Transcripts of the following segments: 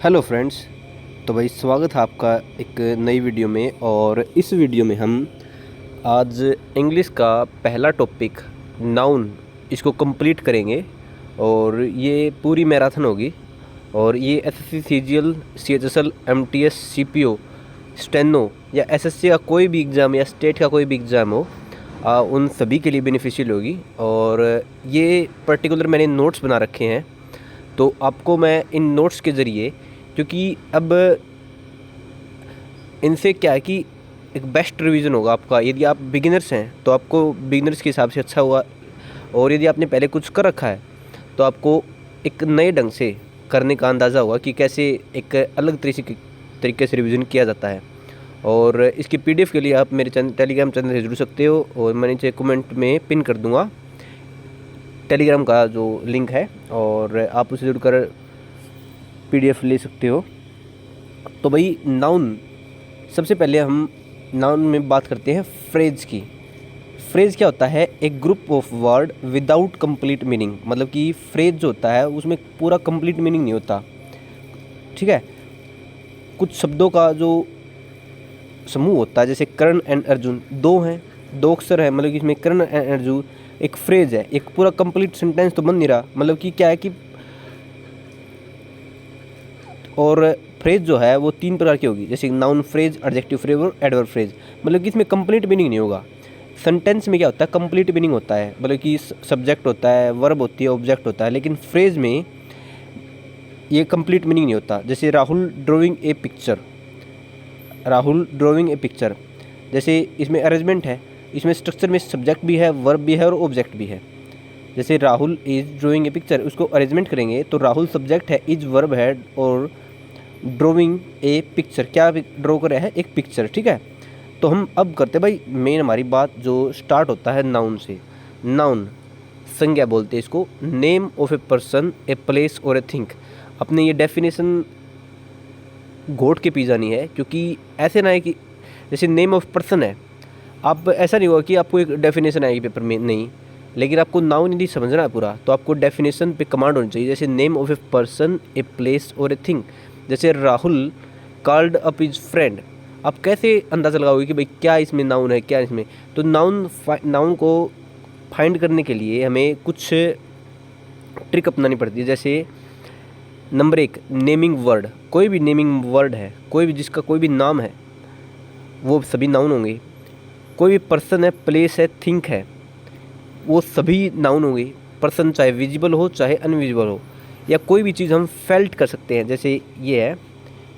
Hello friends. तो भाई स्वागत है आपका एक नई वीडियो में। और इस वीडियो में हम आज इंग्लिश का पहला टॉपिक नाउन इसको कंप्लीट करेंगे। और ये पूरी मैराथन होगी। और ये SSC CGL CHSL MTS CPO steno या एसएससी का कोई भी एग्ज़ाम या स्टेट का कोई भी एग्ज़ाम हो, उन सभी के लिए बेनिफिशियल होगी। और ये पर्टिकुलर मैंने नोट्स बना रखे हैं, तो आपको मैं इन नोट्स के ज़रिए, क्योंकि अब इनसे क्या है कि एक बेस्ट रिवीजन होगा आपका। यदि आप बिगिनर्स हैं तो आपको बिगिनर्स के हिसाब से अच्छा होगा, और यदि आपने पहले कुछ कर रखा है तो आपको एक नए ढंग से करने का अंदाज़ा होगा कि कैसे एक अलग तरीके से रिवीजन किया जाता है। और इसकी पीडीएफ के लिए आप मेरे टेलीग्राम चैनल से जुड़ सकते हो, और मैं नीचे कमेंट में पिन कर दूँगा टेलीग्राम का जो लिंक है, और आप उससे जुड़कर पीडीएफ ले सकते हो। तो भाई नाउन, सबसे पहले हम नाउन में बात करते हैं फ्रेज की। फ्रेज क्या होता है? एक group of word without complete meaning. मतलब कि फ्रेज जो होता है उसमें पूरा कंप्लीट मीनिंग नहीं होता, ठीक है। कुछ शब्दों का जो समूह होता है, जैसे कर्ण एंड अर्जुन, दो हैं, दो अक्षर है, मतलब कि इसमें कर्ण एंड अर्जुन एक फ्रेज है। एक पूरा कंप्लीट सेंटेंस तो बन नहीं रहा। मतलब कि क्या है कि और फ्रेज जो है वो तीन प्रकार की होगी, जैसे नाउन फ्रेज, एडजेक्टिव फ्रेज और एडवर्ब फ्रेज। मतलब कि इसमें कंप्लीट मीनिंग नहीं होगा। सेंटेंस में क्या होता है? कंप्लीट मीनिंग होता है, मतलब कि सब्जेक्ट होता है, वर्ब होती है, ऑब्जेक्ट होता है। लेकिन फ्रेज में ये कंप्लीट मीनिंग नहीं होता। जैसे राहुल ड्राइंग ए पिक्चर, राहुल ड्राइंग ए पिक्चर, जैसे इसमें अरेंजमेंट है, इसमें स्ट्रक्चर में सब्जेक्ट भी है, वर्ब भी है और ऑब्जेक्ट भी है। जैसे Rahul is drawing A picture, उसको अरेंजमेंट करेंगे तो राहुल सब्जेक्ट है, इज वर्ब है, और ड्राइंग ए पिक्चर, क्या ड्रॉ कर रहा है? एक पिक्चर, ठीक है। तो हम अब करते हैं भाई मेन हमारी बात जो स्टार्ट होता है नाउन से। नाउन संज्ञा बोलते हैं इसको, name of a person, a place और ए थिंग। अपने ये डेफिनेशन घोट के पी जानी है, क्योंकि ऐसे ना है कि जैसे नेम ऑफ पर्सन है, आप ऐसा नहीं होगा कि आपको एक डेफिनेशन आएगी पेपर में, नहीं। लेकिन आपको नाउन यदि समझना है पूरा, तो आपको डेफिनेशन पे कमांड होनी चाहिए। जैसे name of a person, a place और ए थिंग। जैसे Rahul called up his friend, आप कैसे अंदाज़ा लगाओगे कि भाई क्या इसमें नाउन है, क्या इसमें? तो नाउन को फाइंड करने के लिए हमें कुछ ट्रिक अपनानी पड़ती है। जैसे नंबर एक, नेमिंग वर्ड। कोई भी नेमिंग वर्ड है, कोई भी जिसका कोई भी नाम है, वो सभी नाउन होंगे। कोई भी पर्सन है, प्लेस है, थिंक है, वो सभी नाउन होंगे। पर्सन चाहे विजिबल हो चाहे अनविजिबल हो। या कोई भी चीज़ हम फेल्ट कर सकते हैं, जैसे ये है,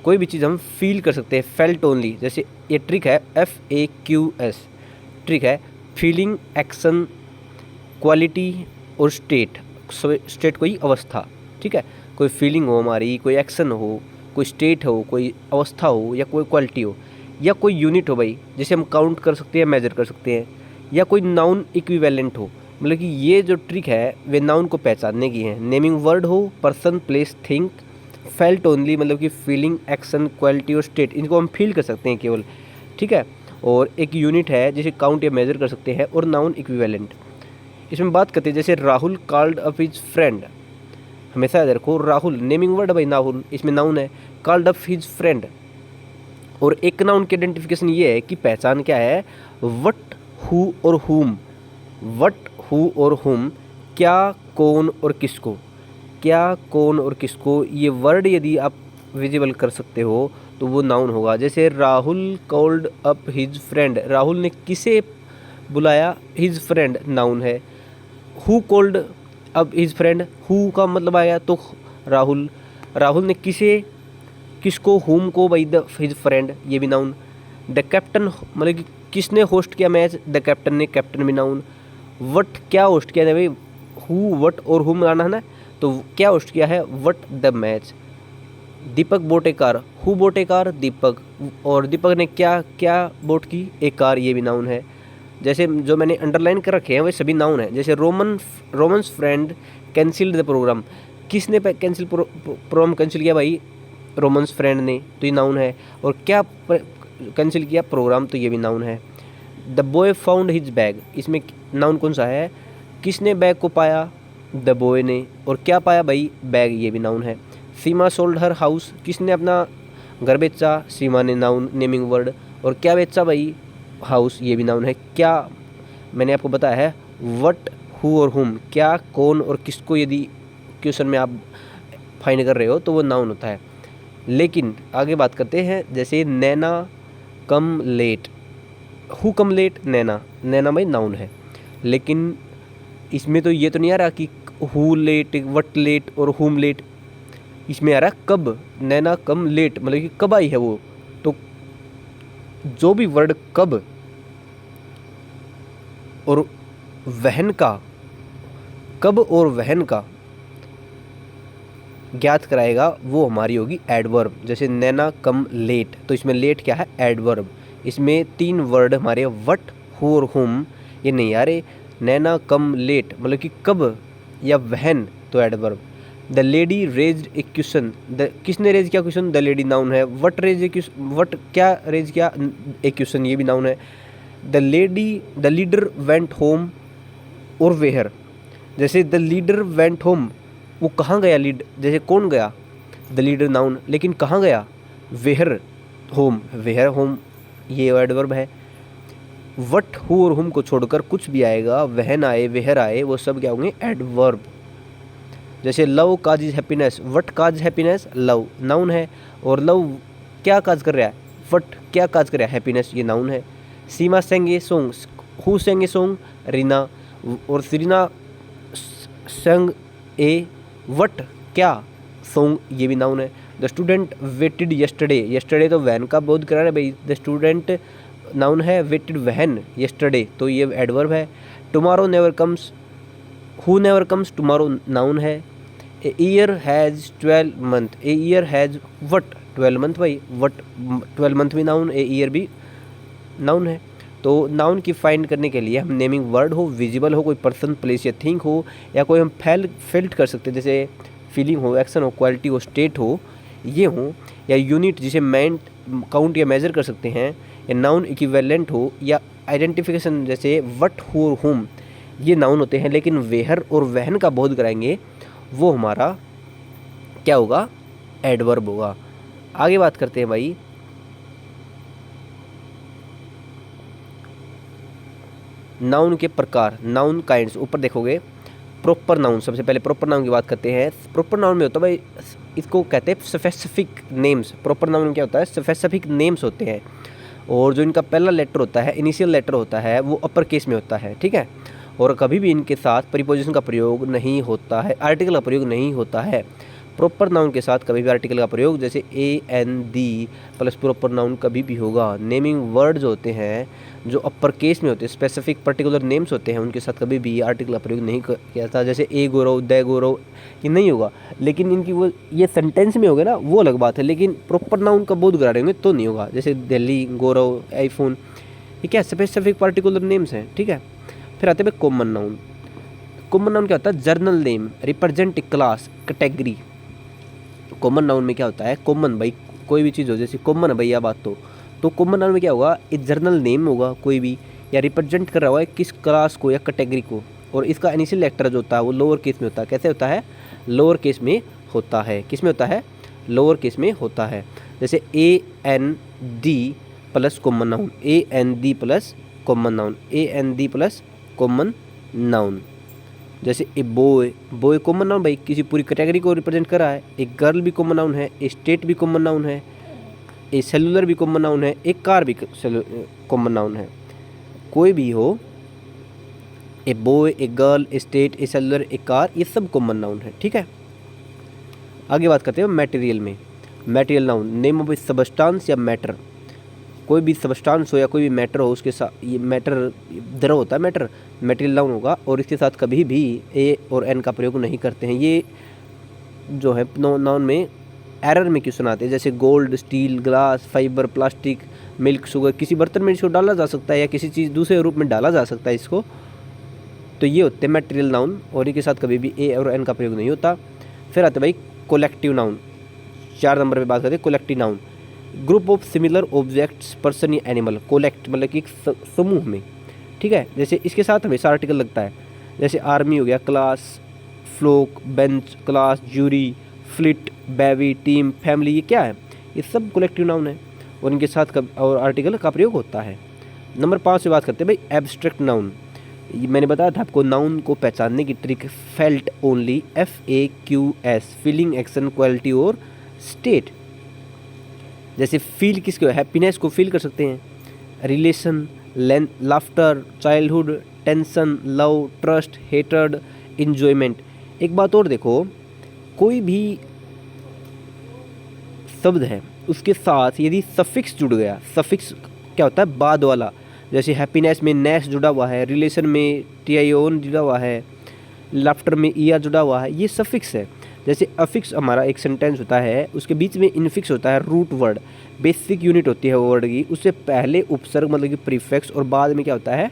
कोई भी चीज़ हम फील कर सकते हैं, फेल्ट ओनली। जैसे ये ट्रिक है, FAQS ट्रिक है, फीलिंग, एक्शन, क्वालिटी और स्टेट। स्टेट कोई अवस्था, ठीक है। कोई फीलिंग हो हमारी, कोई एक्शन हो, कोई स्टेट हो, कोई अवस्था हो, या कोई क्वालिटी हो, या कोई यूनिट हो भाई, जैसे हम काउंट कर सकते हैं, मेजर कर सकते हैं, या कोई नाउन इक्विवेलेंट हो। मतलब कि ये जो ट्रिक है वे नाउन को पहचानने की है। नेमिंग वर्ड हो, person, place, think, felt only, मतलब कि फीलिंग, एक्शन, क्वालिटी और स्टेट, इनको हम फील कर सकते हैं केवल, ठीक है। और एक यूनिट है जिसे काउंट या मेजर कर सकते हैं, और नाउन इक्विवेलेंट। इसमें बात करते हैं, जैसे Rahul called up his friend. हमेशा याद रखो, राहुल नेमिंग वर्ड है भाई, राहुल इसमें नाउन है, कॉल्ड अप हिज फ्रेंड। और एक नाउन की आइडेंटिफिकेशन ये है कि पहचान क्या है? वट, हु और हुम। वट, हु और हुम, क्या, कौन और किसको। क्या, कौन और किसको, ये वर्ड यदि आप विजिबल कर सकते हो तो वो नाउन होगा। जैसे Rahul called up his friend, Rahul ने किसे बुलाया? हिज फ्रेंड नाउन है। Who called up his friend, who का मतलब आया तो राहुल। राहुल ने किसको, होम को भाई, द हिज फ्रेंड, ये भी नाउन। द कैप्टन, मतलब कि किसने होस्ट किया मैच? द कैप्टन ने, कैप्टन भी नाउन। वट, क्या होस्ट किया है भाई? हु, वट और हुम आना है ना, तो क्या होस्ट किया है? What the match. Deepak bought a car, who bought a car? Deepak. और दीपक ने क्या क्या बोट की? एक कार, ये भी नाउन है। जैसे जो मैंने अंडरलाइन कर रखे हैं वे सभी नाउन है। जैसे Roman's friend cancelled the programme, किसने प्रोग्राम कैंसिल किया भाई? रोमन्स फ्रेंड ने, तो ये नाउन है। और क्या कैंसिल किया? प्रोग्राम, तो ये भी नाउन है। The boy found his bag, इसमें नाउन कौन सा है? किसने बैग को पाया? द बॉय ने। और क्या पाया भाई? बैग, ये भी नाउन है। सीमा सोल्ड हर हाउस, किसने अपना घर बेचा, सीमा ने, नाउन नेमिंग वर्ड। और क्या बेचा भाई, हाउस, ये भी नाउन है। क्या, मैंने आपको बताया है व्हाट, हु और हुम, क्या, कौन और किसको यदि क्वेश्चन में आप फाइंड कर रहे हो तो वो नाउन होता है। लेकिन आगे बात करते हैं, जैसे नैना कम लेट, हु कम लेट, नैना, नैना भाई नाउन है। लेकिन इसमें तो ये तो नहीं आ रहा कि हु लेट, व्हाट लेट और हुम लेट, इसमें आ रहा है कब, नैना कम लेट, मतलब कि कब आई है वो। तो जो भी वर्ड कब और वहन का, कब और वहन का ज्ञात कराएगा वो हमारी होगी एडवर्ब। जैसे नैना कम लेट, तो इसमें लेट क्या है, एडवर्ब। इसमें 3 वर्ड हमारे व्हाट, हु और हुम, ये नहीं आ रहे। नैना कम लेट मतलब कि कब या वहन, तो adverb. The lady raised a question, the किसने रेज किया क्वेश्चन, द लेडी नाउन है। What raise a question, what क्या रेज किया, ए क्वेश्चन, ये भी नाउन है। द लीडर वेंट होम और वेयर, जैसे द लीडर वेंट होम, वो कहाँ गया, लीड जैसे कौन गया, द लीडर नाउन, लेकिन कहाँ गया, वेयर होम, ये एडवर्ब है। वट, हु और हुम को छोड़कर कुछ भी आएगा, वहन आए, वेयर आए, वो सब क्या होंगे, एडवर्ब। जैसे love cause happiness, what cause happiness, love noun है। और लव क्या काज कर रहा है, वट क्या काज कर रहा है, हैप्पीनेस, ये नाउन है। सीमा सेंगे सॉन्ग, हु सेंगे सॉन्ग, रीना, और रीना संग ए वट क्या, सॉन्ग, ये भी नाउन है। The student waited yesterday, yesterday तो वहन का बोध करा है भाई, द स्टूडेंट नाउन है, वेटेड वहन, यस्टरडे तो ये एडवर्ब है। Tomorrow never comes, who never comes, tomorrow noun है। A year has 12 month, a year has what, 12 month भाई, वट 12 मंथ भी नाउन, ए ईयर भी नाउन है। तो नाउन की फाइंड करने के लिए हम नेमिंग वर्ड हो, विजिबल हो, कोई पर्सन, प्लेस या थिंग हो, या कोई हम फेल्ट कर सकते हैं, जैसे फीलिंग हो, एक्शन हो, क्वालिटी हो, स्टेट हो, ये हो, या यूनिट जिसे मेंट, काउंट या मेजर कर सकते हैं, या नाउन इक्विवेलेंट हो, या आइडेंटिफिकेशन जैसे वट, हु और हुम, ये नाउन होते हैं। लेकिन वेहर और वहन का बोध कराएंगे वो हमारा क्या होगा, एडवर्ब होगा। आगे बात करते हैं भाई, नाउन के प्रकार, नाउन काइंड्स। ऊपर देखोगे प्रॉपर नाउन, सबसे पहले प्रॉपर नाउन की बात करते हैं। प्रॉपर नाउन में होता है भाई, इसको कहते हैं स्पेसिफिक नेम्स। प्रॉपर नाउन में क्या होता है, स्पेसिफिक नेम्स होते हैं, और जो इनका पहला लेटर होता है, इनिशियल लेटर होता है, वो अपर केस में होता है, ठीक है। और कभी भी इनके साथ प्रीपोजिशन का प्रयोग नहीं होता है, आर्टिकल का प्रयोग नहीं होता है। प्रॉपर नाउन के साथ कभी भी आर्टिकल का प्रयोग, जैसे a an the plus proper noun कभी भी होगा। नेमिंग वर्ड जो होते हैं, जो अपर केस में होते हैं, स्पेसिफिक पर्टिकुलर नेम्स होते हैं, उनके साथ कभी भी आर्टिकल का प्रयोग नहीं किया जाता। जैसे ए गौरव, द गौरव, ये नहीं होगा। लेकिन इनकी वो ये सेंटेंस में होगा ना, वो अलग बात है, लेकिन प्रॉपर नाउन का बोध करा रहेंगे तो नहीं होगा। जैसे दिल्ली, गौरव, आईफोन, ये क्या स्पेसिफिक पर्टिकुलर नेम्स हैं, ठीक है। फिर आते हैं कॉमन नाउन। कॉमन नाउन क्या होता है, journal name, represent class, category. Common noun में क्या होता है, कॉमन भाई कोई भी चीज़ हो, जैसे कॉमन है भैया बात, तो कॉमन नाउन में क्या होगा, एक जर्नल नेम होगा कोई भी, या रिप्रेजेंट कर रहा होगा किस क्लास को या कैटेगरी को। और इसका इनिशियल लेटर जो होता है वो लोअर केस में होता है। कैसे होता है, लोअर केस में होता है। किस में होता है, लोअर केस में होता है। जैसे a an the plus common noun, a an the plus common noun, a an the plus common noun. जैसे a boy, boy common noun भाई, किसी पूरी कैटेगरी को रिप्रेजेंट कर रहा है। एक गर्ल भी कॉमन नाउन है, ए स्टेट भी कॉमन नाउन है, ए सेलुलर भी कॉमन नाउन है, एक कार भी कॉमन नाउन है। कोई भी हो, a boy, a girl, A state, A cellular, A car, ये सब कॉमन नाउन है, ठीक है। आगे बात करते हैं मटेरियल में। Material noun, name of A substance या मैटर। कोई भी सबस्टांस हो या कोई भी मैटर हो, उसके साथ ये मैटर द्रव होता है, मैटर मटेरियल नाउन होगा, और इसके साथ कभी भी ए और एन का प्रयोग नहीं करते हैं। ये जो है नाउन में एरर में क्वेश्चन आते हैं, जैसे gold, steel, glass, fibre, plastic, milk, sugar, किसी बर्तन में इसको डाला जा सकता है या किसी चीज़ दूसरे रूप में डाला जा सकता है इसको, तो ये होते हैं मटेरियल नाउन, और इनके साथ कभी भी ए और एन का प्रयोग नहीं होता। फिर आते भाई कोलेक्टिव नाउन। 4 नंबर पे बात करते हैं collective noun. Group of similar objects, person या एनिमल। कोलेक्ट मतलब कि एक समूह में, ठीक है। जैसे इसके साथ हमेशा आर्टिकल लगता है, जैसे आर्मी हो गया, class, flock, bench, class, jury, fleet, baby, team, family, ये क्या है, ये सब कलेक्टिव नाउन है और इनके साथ और आर्टिकल का प्रयोग होता है। नंबर 5 से बात करते हैं भाई एब्स्ट्रैक्ट नाउन। मैंने बताया था आपको नाउन को पहचानने की trick felt only, FAQS, feeling, action, quality और स्टेट। जैसे फील किसको, हैप्पीनेस को फील कर सकते हैं, relation, laughter, childhood, tension, love, trust, hatred, enjoyment. एक बात और देखो, कोई भी शब्द है उसके साथ यदि सफिक्स जुड़ गया, सफिक्स क्या होता है, बाद वाला, जैसे हैप्पीनेस में नेस जुड़ा हुआ है, रिलेशन में TION जुड़ा हुआ है, लाफ्टर में ER जुड़ा हुआ है, ये सफिक्स है। जैसे अफिक्स हमारा एक सेंटेंस होता है, उसके बीच में इनफिक्स होता है, रूट वर्ड, बेसिक यूनिट होती है वर्ड की, उससे पहले उपसर्ग मतलब कि प्रीफिक्स और बाद में क्या होता है,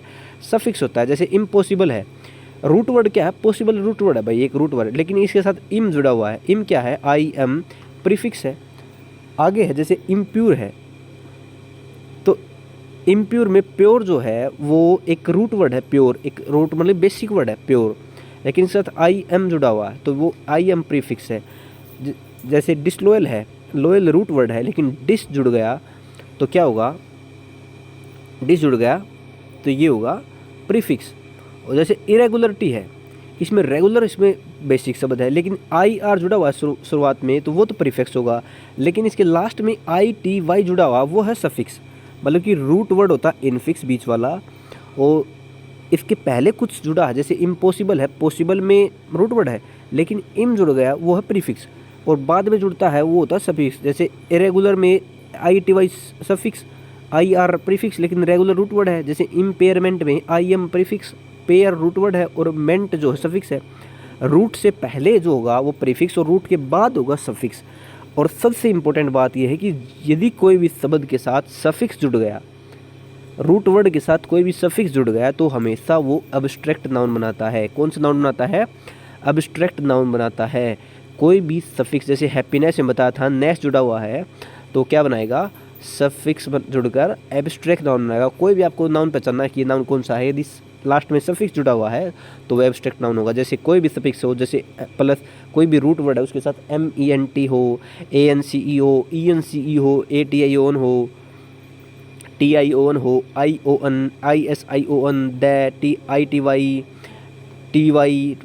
सफिक्स होता है। जैसे इम्पॉसिबल है, रूट वर्ड क्या है, पॉसिबल रूट वर्ड है भाई, एक रूट वर्ड, लेकिन इसके साथ इम जुड़ा हुआ है, इम क्या है, IM प्रीफिक्स है। आगे है जैसे इम्प्योर है, तो इम्प्योर में प्योर जो है वो एक रूट वर्ड है, प्योर एक रूट मतलब बेसिक वर्ड है प्योर, लेकिन इसके साथ IM जुड़ा हुआ है तो वो IM प्रीफिक्स है। जैसे डिसलॉयल है, लॉयल रूट वर्ड है लेकिन डिस जुड़ गया तो क्या होगा, डिस जुड़ गया तो ये होगा प्रीफिक्स। और जैसे इरेगुलरिटी है, इसमें रेगुलर, इसमें बेसिक शब्द है लेकिन IR जुड़ा हुआ है शुरुआत में तो वो तो प्रीफिक्स होगा, लेकिन इसके लास्ट में ITY जुड़ा हुआ वो है सफिक्स, मतलब कि रूट वर्ड होता है इनफिक्स बीच वाला और इसके पहले कुछ जुड़ा है। जैसे इम्पॉसिबल है, पॉसिबल में रूट वर्ड है लेकिन इम जुड़ गया वो है प्रीफिक्स और बाद में जुड़ता है वो होता है सफिक्स। जैसे इरेगुलर में ITY सफिक्स, IR प्रीफिक्स लेकिन रेगुलर रूट वर्ड है। जैसे इम्पेयरमेंट में IM prefix, pair root word है और मेंट जो है सफिक्स है। रूट से पहले जो होगा वो प्रीफिक्स और रूट के बाद होगा सफिक्स। और सबसे इम्पोर्टेंट बात यह है कि यदि कोई भी शब्द के साथ सफिक्स जुड़ गया, रूट वर्ड के साथ कोई भी सफिक्स जुड़ गया तो हमेशा वो अब्स्ट्रैक्ट नाउन बनाता है। कौन सा नाउन बनाता है, अब्स्ट्रैक्ट नाउन बनाता है। कोई भी सफिक्स, जैसे हैप्पीनेस में बताया था नेस जुड़ा हुआ है तो क्या बनाएगा, सफिक्स जुड़कर एब्स्ट्रैक्ट नाउन बनाएगा। कोई भी आपको नाउन पहचानना है कि ये नाउन कौन सा है, यदि लास्ट में सफिक्स जुड़ा हुआ है तो वो एब्स्ट्रैक्ट नाउन होगा। जैसे कोई भी सफिक्स हो, जैसे प्लस कोई भी रूट वर्ड है उसके साथ MENT हो, ANCE हो, ENCE हो, ATION हो, TION हो, ION, ISION, TITY, TY,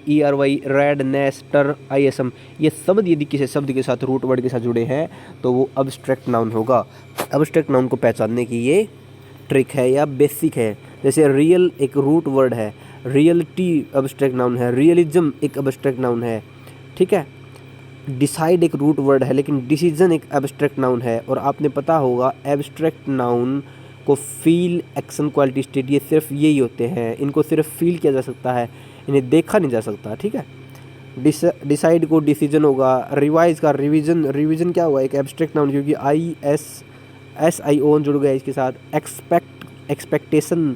ERY, red, ness, ter, ISM, ये शब्द यदि किसी शब्द के साथ रूट वर्ड के साथ जुड़े हैं तो वो अब्स्ट्रैक्ट नाउन होगा। अब्स्ट्रैक्ट नाउन को पहचानने की ये ट्रिक है या बेसिक है। जैसे रियल एक रूट वर्ड है, रियलिटी अब्स्ट्रैक्ट नाउन है, रियलिज्म एक अब्स्ट्रैक्ट नाउन है, ठीक है। डिसाइड एक रूट वर्ड है लेकिन डिसीजन एक एब्स्ट्रैक्ट नाउन है। और आपने पता होगा एब्स्ट्रैक्ट नाउन को फील, एक्शन, क्वालिटी, स्टेट, ये सिर्फ यही होते हैं, इनको सिर्फ फील किया जा सकता है, इन्हें देखा नहीं जा सकता, ठीक है। डिसाइड को डिसीजन होगा, रिवाइज का रिवीजन, रिवीजन क्या होगा, एक एब्स्ट्रैक्ट नाउन क्योंकि SION जुड़ गया इसके साथ। एक्सपेक्टेशन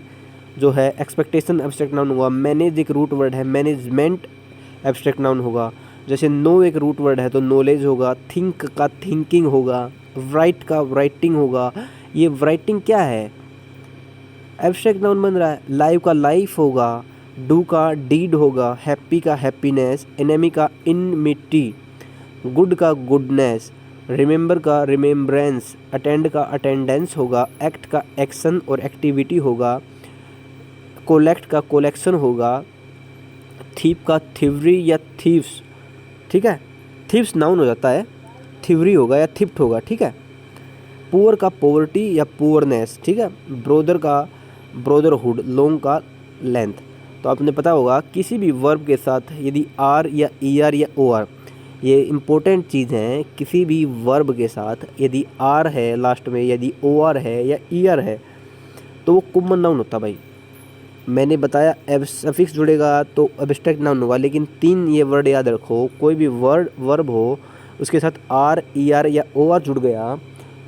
जो है, एक्सपेक्टेशन एब्स्ट्रैक्ट नाउन होगा। मैनेज एक रूट वर्ड है, मैनेजमेंट एब्स्ट्रैक्ट नाउन होगा। जैसे नो एक रूट वर्ड है तो नॉलेज होगा। थिंक का थिंकिंग होगा, राइट का राइटिंग होगा। ये राइटिंग क्या है, एब्स्ट्रैक्ट नाउन बन रहा है। लाइव का लाइफ होगा, डू का डीड होगा, हैप्पी का हैप्पीनेस, एनेमी का इनमिटी, गुड का गुडनेस, रिमेंबर का रिमेम्बरेंस, अटेंड का अटेंडेंस होगा, एक्ट का एक्शन और एक्टिविटी होगा, कोलेक्ट का कोलेक्शन होगा, थीप का थीवरी या थीव्स, ठीक है। थीव्स नाउन हो जाता है, थीवरी होगा या थिफ्ट होगा, ठीक है। पुअर का पॉवर्टी या पुअरनेस, ठीक है। ब्रोदर का ब्रोदरहुड, लॉन्ग का लेंथ। तो आपने पता होगा किसी भी वर्ब के साथ यदि R या ER या OR, ये इम्पोर्टेंट चीज़ हैं, किसी भी वर्ब के साथ यदि R है लास्ट में, यदि OR है या ER है तो वो कॉमन नाउन होता भाई। मैंने बताया सफिक्स जुड़ेगा तो एब्स्ट्रैक्ट नाउन होगा, लेकिन 3 ये वर्ड याद रखो, कोई भी वर्ब हो उसके साथ R, ER या OR जुड़ गया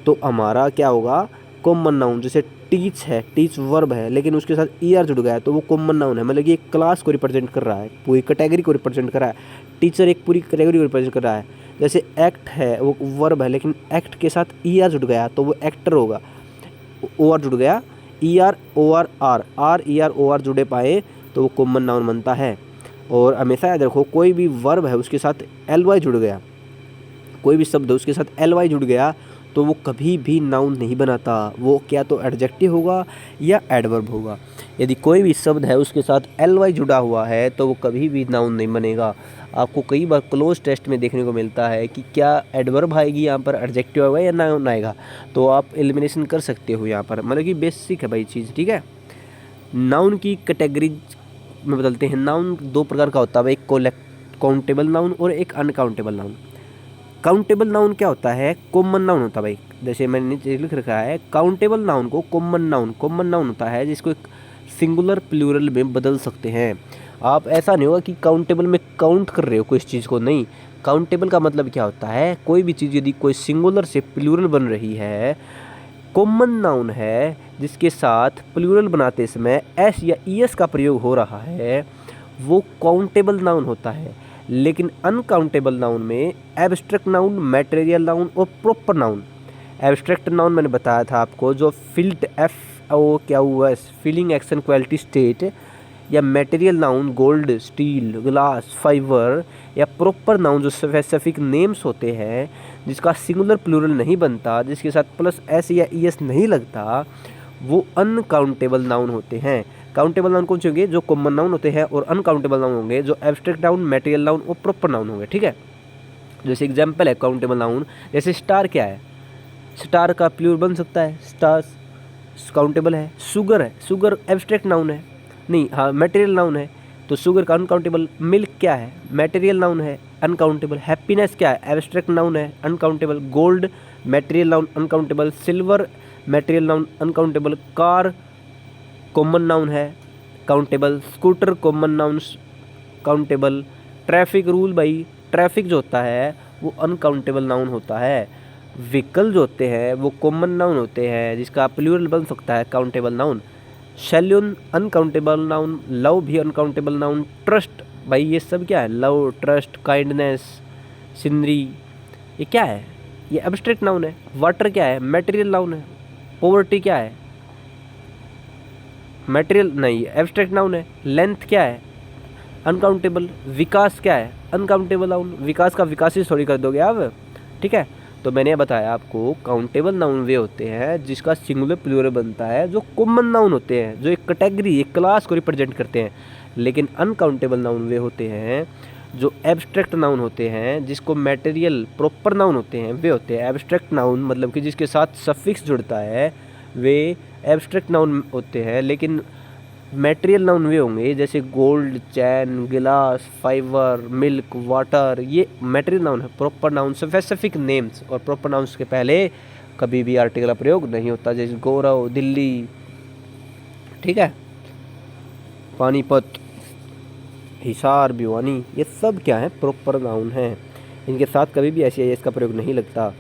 तो हमारा क्या होगा, कॉमन नाउन। जैसे टीच है, टीच वर्ब है लेकिन उसके साथ ER जुड़ गया तो वो कॉमन नाउन है, मतलब कि एक क्लास को रिप्रेजेंट कर रहा है, पूरी कैटेगरी को रिप्रेजेंट कर रहा है। टीचर एक पूरी कैटेगरी को रिप्रेजेंट कर रहा है। जैसे एक्ट है, वो वर्ब है लेकिन एक्ट के साथ ER जुड़ गया तो वो एक्टर होगा। OR जुड़ गया, ER OR R, R ER OR जुड़े पाए तो वो कॉमन नाउन बनता है। और हमेशा याद रखो कोई भी वर्ब है उसके साथ LY जुड़ गया कोई भी शब्द उसके साथ एल वाई जुड़ गया तो वो कभी भी नाउन नहीं बनाता, वो क्या तो एडजेक्टिव होगा या एडवर्ब होगा। यदि कोई भी शब्द है उसके साथ एल वाई जुड़ा हुआ है तो वो कभी भी नाउन नहीं बनेगा। आपको कई बार क्लोज टेस्ट में देखने को मिलता है कि क्या एडवर्ब आएगी यहाँ पर, एडजेक्टिव आएगा या नाउन आएगा, तो आप एलिमिनेशन कर सकते हो यहाँ पर। मतलब कि बेसिक है भाई चीज़, ठीक है। नाउन की कैटेगरीज में बदलते हैं। नाउन दो प्रकार का होता है, एक काउंटेबल नाउन और एक अनकाउंटेबल नाउन। काउंटेबल नाउन क्या होता है, कॉमन नाउन होता है भाई, जैसे मैंने नीचे लिख रखा है काउंटेबल नाउन को कॉमन नाउन होता है जिसको एक सिंगुलर प्लूरल में बदल सकते हैं। आप ऐसा नहीं होगा कि काउंटेबल में काउंट कर रहे हो कोई चीज़ को, नहीं। काउंटेबल का मतलब क्या होता है, कोई भी चीज़ यदि कोई सिंगुलर से प्लूरल बन रही है, कॉमन नाउन है जिसके साथ प्लूरल बनाते समय एस या ईएस का प्रयोग हो रहा है, वो काउंटेबल नाउन होता है। लेकिन अनकाउंटेबल नाउन में एब्स्ट्रैक्ट नाउन, मैटेरियल नाउन और प्रॉपर नाउन। एब्स्ट्रैक्ट नाउन मैंने बताया था आपको, जो field feeling action quality state, या material noun gold, steel, glass, fibre, या प्रॉपर नाउन जो स्पेसिफिक नेम्स होते हैं जिसका सिंगुलर प्लूरल नहीं बनता, जिसके साथ प्लस एस या ईएस नहीं लगता, वो अनकाउंटेबल नाउन होते हैं। काउंटेबल नाउन कौन से होंगे, जो कॉमन नाउन होते हैं, और अनकाउंटेबल नाउन होंगे जो एब्स्ट्रैक्ट नाउन, मैटेरियल नाउन और प्रॉपर नाउन होंगे, ठीक है। जैसे एग्जांपल है काउंटेबल नाउन, जैसे स्टार क्या है, स्टार का प्लूरल बन सकता है, स्टार्स काउंटेबल है। शुगर है, शुगर एब्स्ट्रैक्ट नाउन है, नहीं हाँ मैटेरियल नाउन है, तो शुगर का अनकाउंटेबल। मिल्क क्या है, मैटेरियल नाउन है, अनकाउंटेबल। हैप्पीनेस क्या है, एब्स्ट्रैक्ट नाउन है, uncountable. Gold material noun, uncountable. Silver material noun, uncountable. Car common noun है, countable. Scooter common noun, countable. Traffic rule भाई, ट्रैफिक जो होता है वो अनकाउंटेबल नाउन होता है। व्हीकल जो होते हैं वो कॉमन नाउन होते हैं जिसका प्लूरल बन सकता है, काउंटेबल नाउन। सैल्यून अनकाउंटेबल नाउन, लव भी अनकाउंटेबल नाउन। ट्रस्ट भाई ये सब क्या है, लव, ट्रस्ट, काइंडनेस, सीनरी, ये क्या है, ये एब्स्ट्रैक्ट नाउन है। वाटर क्या है, मैटेरियल नाउन है। पॉवर्टी क्या है, मैटेरियल नहीं, एब्स्ट्रैक्ट नाउन है। लेंथ क्या है, अनकाउंटेबल। विकास क्या है, अनकाउंटेबल नाउन। विकास का विकास ही थोड़ी कर दोगे आप, ठीक है। तो मैंने बताया आपको काउंटेबल नाउन वे होते हैं जिसका सिंगुलर प्लूरल बनता है, जो कॉमन नाउन होते हैं, जो एक कैटेगरी, एक क्लास को रिप्रेजेंट करते हैं। लेकिन अनकाउंटेबल नाउन वे होते हैं जो एब्स्ट्रैक्ट नाउन होते हैं, जिसको मैटेरियल प्रॉपर नाउन होते हैं, वे होते हैं एब्स्ट्रैक्ट नाउन, मतलब कि जिसके साथ सफिक्स जुड़ता है, वे एब्स्ट्रैक्ट नाउन होते हैं। लेकिन मैटेरियल नाउन वे होंगे जैसे गोल्ड, चैन, गिलास, फाइबर, मिल्क, वाटर, ये मैटेरियल नाउन है। प्रॉपर नाउन स्पेसिफिक नेम्स, और प्रॉपर नाउन्स के पहले कभी भी आर्टिकल का प्रयोग नहीं होता, जैसे गौरव, दिल्ली, ठीक है, पानीपत, हिसार, भिवानी, ये सब क्या है, प्रॉपर नाउन हैं। इनके साथ कभी भी ऐसी इसका प्रयोग नहीं लगता।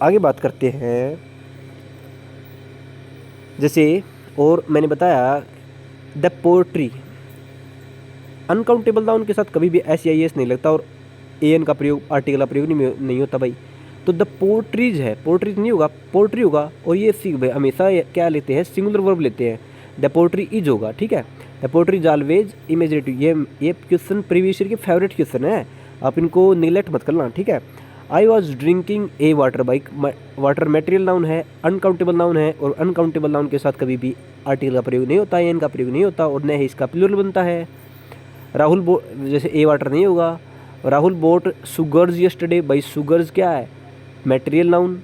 आगे बात करते हैं, जैसे और मैंने बताया द पोट्री, अनकाउंटेबल नाउन के साथ कभी भी एस या एस नहीं लगता, और ए एन का प्रयोग, आर्टिकल का प्रयोग नहीं होता भाई। तो द पोट्रीज है, पोट्रीज नहीं होगा, पोट्री होगा। और ये सीख भाई हमेशा क्या लेते हैं, सिंगुलर वर्ब लेते हैं। द पोट्री इज होगा, ठीक है। The poetry is always imaginative. ये क्वेश्चन प्रीवियस ईयर के फेवरेट क्वेश्चन है, आप इनको निगलेक्ट मत करना, ठीक है। I was drinking a water bike, water material noun है, अनकाउंटेबल नाउन है, और अनकाउंटेबल नाउन के साथ कभी भी आर्टिकल का प्रयोग नहीं होता, एन का प्रयोग नहीं होता, और न ही इसका प्लूरल बनता है। राहुल बोट, जैसे ए वाटर नहीं होगा। राहुल बोट सुगर्स यस्टरडे, भाई सुगर्स क्या है, मैटेरियल नाउन,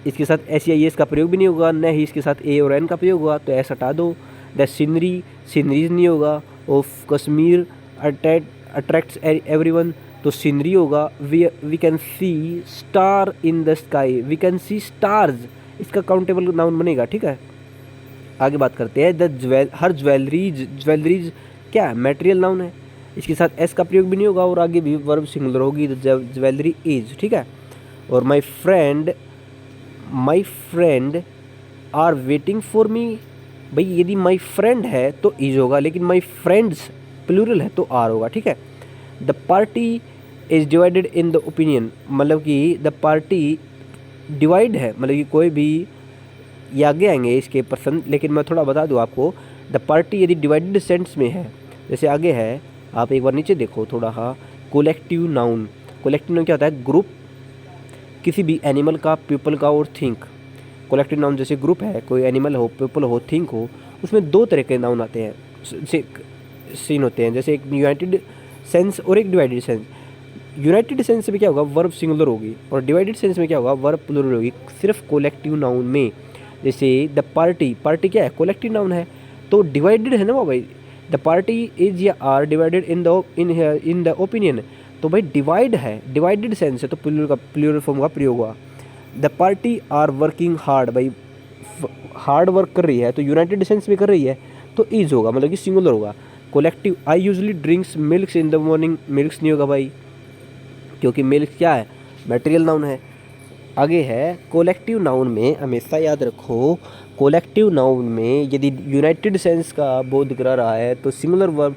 इसके साथ एस या एस का प्रयोग भी नहीं होगा, न ही इसके साथ ए और एन का प्रयोग होगा, तो ऐसा हटा दो। द सीनरी, सीनरीज नहीं होगा। ऑफ कश्मीर अट्रैक्ट्स एवरीवन, तो सीनरी होगा। We can see star in the sky, we can see stars, इसका काउंटेबल नाउन बनेगा, ठीक है। आगे बात करते हैं हर ज्वेलरीज क्या है, मैटेरियल नाउन है, इसके साथ एस का प्रयोग भी नहीं होगा, और आगे भी वर्ब सिंगुलर होगी, द ज्वेलरी इज, ठीक है। और my friend are waiting for me, भाई यदि माई फ्रेंड है तो इज होगा, लेकिन माई फ्रेंड्स प्लूरल है तो आर होगा, ठीक है। The party is divided in the opinion, मतलब कि द पार्टी डिवाइड है, मतलब कि कोई भी, ये आगे आएंगे इसके पर्सन, लेकिन मैं थोड़ा बता दूं आपको। द पार्टी यदि डिवाइडेड सेंस में है, जैसे आगे है, आप एक बार नीचे देखो थोड़ा, हाँ, कोलेक्टिव नाउन, कलेक्टिव नाउन क्या होता है? ग्रुप किसी भी एनिमल का, पीपल का और थिंक। कलेक्टिव नाउन जैसे ग्रुप है, कोई एनिमल हो, पीपल हो, थिंक हो, उसमें दो तरह के नाउन आते हैं, सीन होते हैं, जैसे एक यूनाइटेड सेंस और एक डिवाइडेड सेंस। यूनाइटेड सेंस में क्या होगा? वर्ब सिंगुलर होगी, और डिवाइडेड सेंस में क्या होगा? वर्ब प्लूरल होगी, सिर्फ कलेक्टिव नाउन में। जैसे द पार्टी, पार्टी क्या है? कलेक्टिव नाउन है, तो डिवाइडेड है ना वो भाई। द पार्टी इज या are divided in the opinion, तो भाई डिवाइड है, डिवाइडेड सेंस है, तो प्लूरल फॉर्म का प्रयोग हुआ। The party are working hard, भाई हार्ड वर्क कर रही है, तो यूनाइटेड सेंस में कर रही है, तो इज होगा, मतलब कि सिंगुलर होगा। Collective, I usually drinks milk in the morning, milk नहीं होगा भाई, क्योंकि मिल्क क्या है? मटेरियल नाउन है। आगे है कलेक्टिव नाउन में, हमेशा याद रखो, कलेक्टिव नाउन में यदि यूनाइटेड सेंस का बोध करा रहा है तो सिंगुलर वर्ब,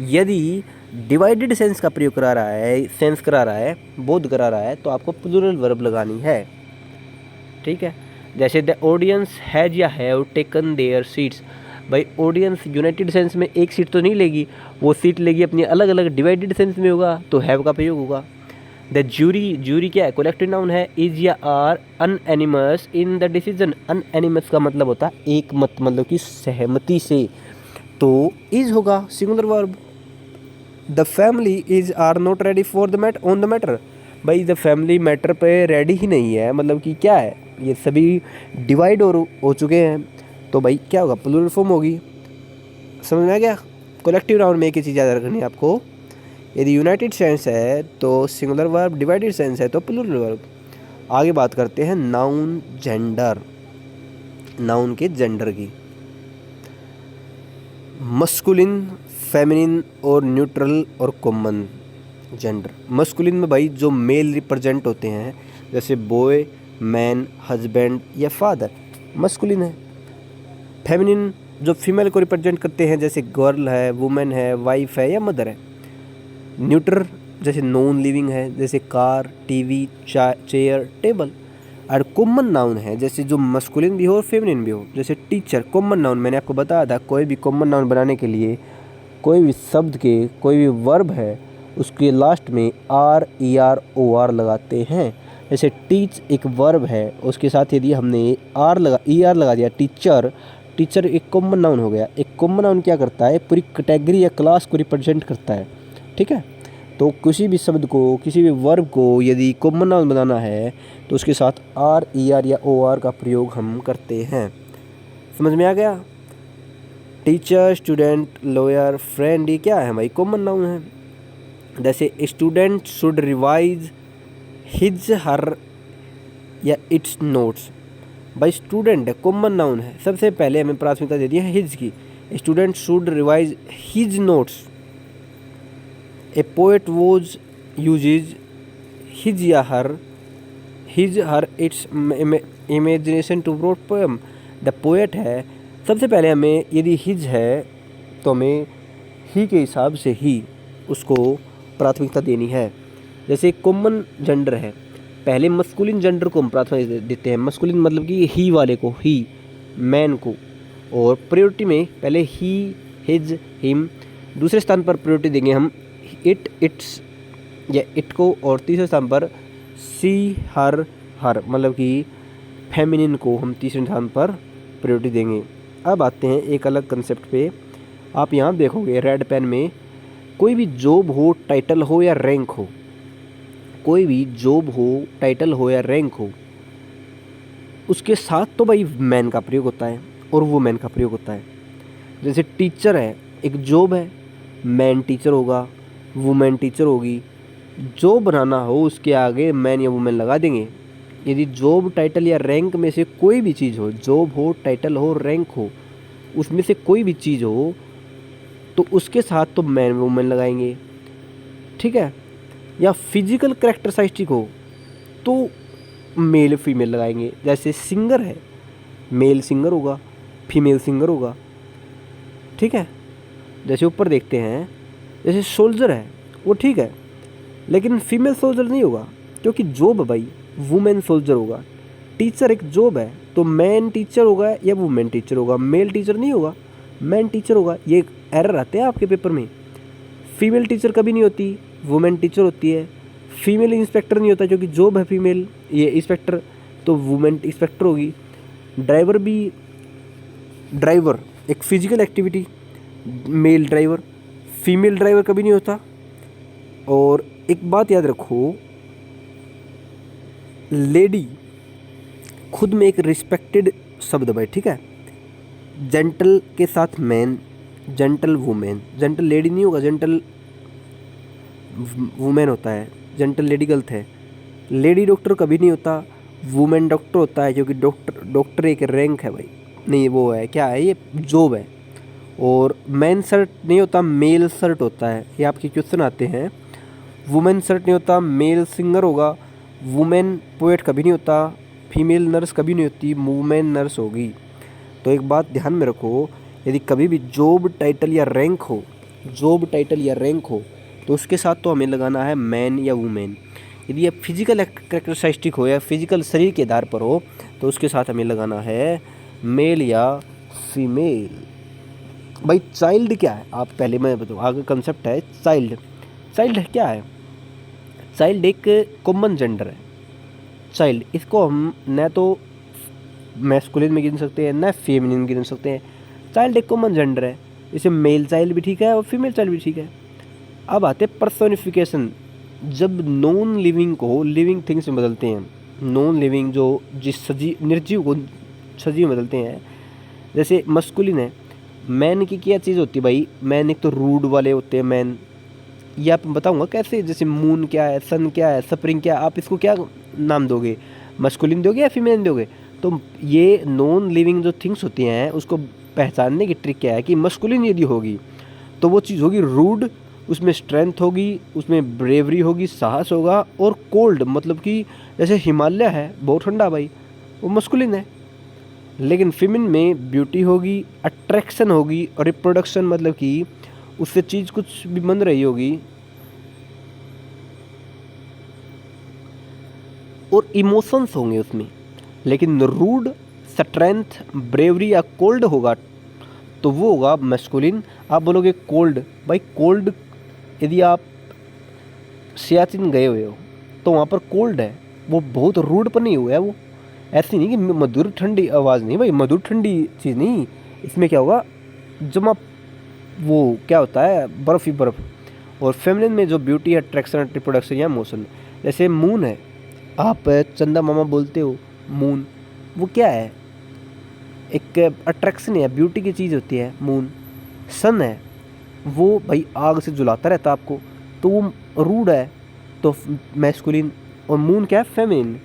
यदि डिवाइडेड सेंस का प्रयोग करा रहा है, सेंस करा रहा है, बोध करा रहा है, तो आपको प्लूरल वर्ब लगानी है। ठीक है, जैसे द ऑडियंस हैज या हैव टेकन देयर सीट्स, भाई ऑडियंस यूनाइटेड सेंस में एक सीट तो नहीं लेगी, वो सीट लेगी अपनी अलग अलग, डिवाइडेड सेंस में होगा तो हैव का प्रयोग होगा। द ज्यूरी, ज्यूरी क्या है? कलेक्टिव नाउन है। इज या आर अनएनिमस इन द डिसीजन, अनएनिमस का मतलब होता है एक मत, मतलब कि सहमति से, तो इज होगा singular verb. The family is are not ready for the matter, on the matter, भाई द फैमिली मैटर पे रेडी ही नहीं है, मतलब कि क्या है? ये सभी डिवाइड हो चुके हैं, तो भाई क्या होगा? प्लूरल फॉर्म होगी। समझ में आ गया? कलेक्टिव नाउन में एक ही चीज़ याद रखनी है आपको, यदि यूनाइटेड सेंस है तो सिंगुलर वर्ब, डिवाइडेड सेंस है तो प्लूरल वर्ब। आगे बात करते हैं नाउन जेंडर, नाउन के जेंडर की। मस्कुलिन, फेमिनिन और न्यूट्रल और कॉमन जेंडर। मस्कुलिन में भाई जो मेल रिप्रेजेंट होते हैं, जैसे बॉय, मैन, हस्बैंड या फादर, मस्कुलिन है। फेमिनिन जो फीमेल को रिप्रेजेंट करते हैं, जैसे गर्ल है, वुमेन है, वाइफ है या मदर है। न्यूट्रल जैसे नॉन लिविंग है, जैसे कार, टीवी, चेयर, टेबल। और कॉमन नाउन है, जैसे जो मस्कुलिन भी हो और फेमिनिन भी हो, जैसे टीचर। कॉमन नाउन मैंने आपको बताया था, कोई भी कॉमन नाउन बनाने के लिए कोई भी शब्द के, कोई भी वर्ब है, उसके लास्ट में R, E R, O R लगाते हैं। जैसे टीच एक वर्ब है, उसके साथ यदि हमने ई आर लगा दिया, टीचर, टीचर एक कॉमन नाउन हो गया। एक कॉमन नाउन क्या करता है? पूरी कैटेगरी या क्लास को रिप्रेजेंट करता है। ठीक है, तो किसी भी शब्द को, किसी भी वर्ब को यदि कॉमन नाउन बनाना है तो उसके साथ आर, ई आर या ओ आर का प्रयोग हम करते हैं। समझ में आ गया? टीचर, स्टूडेंट, लॉयर, फ्रेंड, ये क्या है भाई? कॉमन नाउन है। जैसे स्टूडेंट शुड रिवाइज हिज, हर या इट्स नोट्स, भाई स्टूडेंट है, कॉमन नाउन है, सबसे पहले हमें प्राथमिकता दे दी है हिज की। Student should revise his notes. A poet was uses his या her, its imagination to broad poem. The poet है, सबसे पहले हमें यदि हिज है तो हमें ही के हिसाब से ही उसको प्राथमिकता देनी है। जैसे कॉमन जेंडर है, पहले मस्कुलिन जेंडर को हम प्राथमिकता देते हैं, मस्कुलिन मतलब कि ही वाले को, ही मैन को, और प्रायोरिटी में पहले ही, हिज, हिम, दूसरे स्थान पर प्रायोरिटी देंगे हम इट, इट्स या इट को, और तीसरे स्थान पर सी, हर, मतलब कि फेमिनिन को हम तीसरे स्थान पर प्रायोरिटी देंगे। अब आते हैं एक अलग कंसेप्ट पे। आप यहाँ देखोगे रेड पेन में, कोई भी जॉब हो, टाइटल हो या रैंक हो, कोई भी जॉब हो, टाइटल हो या रैंक हो, उसके साथ तो भाई मैन का प्रयोग होता है और वुमेन का प्रयोग होता है। जैसे टीचर है, एक जॉब है, मैन टीचर होगा, वुमेन टीचर होगी। जॉब बनाना हो उसके आगे मैन या वुमेन लगा देंगे। यदि जॉब, टाइटल या रैंक में से कोई भी चीज़ हो, जॉब हो, टाइटल हो, रैंक हो, उसमें से कोई भी चीज़ हो तो उसके साथ तो मैन वुमेन लगाएंगे। ठीक है, या फिजिकल कैरेक्टरिस्टिक हो तो मेल फीमेल लगाएंगे। जैसे सिंगर है, मेल सिंगर होगा, फीमेल सिंगर होगा। ठीक है, जैसे ऊपर देखते हैं, जैसे सोल्जर है वो ठीक है, लेकिन फीमेल सोल्जर नहीं होगा क्योंकि जॉब भाई वुमेन सोल्जर होगा। टीचर एक जॉब है तो मैन टीचर होगा या वुमेन टीचर होगा, मेल टीचर नहीं होगा, मैन टीचर होगा। ये एरर आते हैं आपके पेपर में। फीमेल टीचर कभी नहीं होती, वुमेन टीचर होती है। फीमेल इंस्पेक्टर नहीं होता क्योंकि जॉब है फीमेल, ये इंस्पेक्टर, तो वुमेन इंस्पेक्टर होगी। ड्राइवर भी, ड्राइवर एक physical activity, male driver, female driver कभी नहीं होता। और एक बात याद रखो, लेडी खुद में एक रिस्पेक्टेड शब्द भाई, ठीक है। जेंटल के साथ man, gentle women, gentle lady नहीं होगा, जेंटल वुमेन होता है, जेंटल लेडी गलत है। लेडी डॉक्टर कभी नहीं होता, वुमेन डॉक्टर होता है, क्योंकि डॉक्टर एक रैंक है भाई, नहीं वो है क्या है, ये जॉब है। और मैन शर्ट नहीं होता, मेल शर्ट होता है, ये आपके क्वेश्चन आते हैं। वुमेन शर्ट नहीं होता, मेल सिंगर होगा। वुमेन पोएट कभी नहीं होता, फीमेल नर्स कभी नहीं होती, वुमेन नर्स होगी। तो एक बात ध्यान में रखो, यदि कभी भी जॉब टाइटल या रैंक हो, जॉब टाइटल या रैंक हो, तो उसके साथ तो हमें लगाना है मैन या वुमेन। यदि ये फिजिकल कैरेक्टरिस्टिक हो या फिजिकल शरीर के आधार पर हो, तो उसके साथ हमें लगाना है मेल या फीमेल। भाई चाइल्ड क्या है, आप पहले मैं बताऊँ, आगे कंसेप्ट है चाइल्ड। चाइल्ड क्या है? चाइल्ड एक कॉमन जेंडर है। चाइल्ड, इसको हम न तो मैस्कुलिन में गिन सकते हैं, न फेमिनिन गिन सकते हैं। चाइल्ड एक कॉमन जेंडर है, इसे मेल चाइल्ड भी ठीक है और फीमेल चाइल्ड भी ठीक है। अब आते हैं पर्सोनिफिकेशन, जब नॉन लिविंग को लिविंग थिंग्स में बदलते हैं। नॉन लिविंग जो जिस निर्जीव को सजीव में बदलते हैं, जैसे मस्कुलिन है। मैन की क्या चीज़ होती है भाई? मैन एक तो रूड वाले होते हैं मैन, ये आप बताऊंगा कैसे। जैसे मून क्या है, सन क्या है, स्प्रिंग क्या है, आप इसको क्या नाम दोगे? मस्कुलिन दोगे या फीमेल दोगे? तो ये नॉन लिविंग जो थिंग्स होती हैं उसको पहचानने की ट्रिक क्या है कि मस्कुलिन यदि होगी तो वो चीज़ होगी रूड, उसमें स्ट्रेंथ होगी, उसमें ब्रेवरी होगी, साहस होगा। और कोल्ड मतलब कि जैसे हिमालय है बहुत ठंडा भाई, वो मस्कुलिन है। लेकिन फीमेल में ब्यूटी होगी, अट्रैक्शन होगी, और रिप्रोडक्शन मतलब कि उससे चीज़ कुछ भी बन रही होगी, और इमोशंस होंगे उसमें। लेकिन रूड, स्ट्रेंथ, ब्रेवरी या कोल्ड होगा तो वो होगा मैस्कुलिन। आप बोलोगे कोल्ड, भाई कोल्ड यदि आप सियाचिन गए हुए हो तो वहाँ पर कोल्ड है, वो बहुत रूड पर नहीं हुआ है। वो ऐसी नहीं कि मधुर ठंडी आवाज़ नहीं भाई, मधुर ठंडी चीज़ नहीं। इसमें क्या होगा, जमा वो क्या होता है, बर्फ़ ही बर्फ़। और फेमिनिन में जो ब्यूटी है, अट्रैक्शन, रिप्रोडक्शन या मोशन। जैसे मून है, आप चंदा मामा बोलते हो, मून वो क्या है? एक अट्रैक्शन है, ब्यूटी की चीज़ होती है मून। सन है, वो भाई आग से जलाता रहता है आपको, तो वो रूड है, तो मैस्कुलिन। और मून क्या है? फेमिनिन।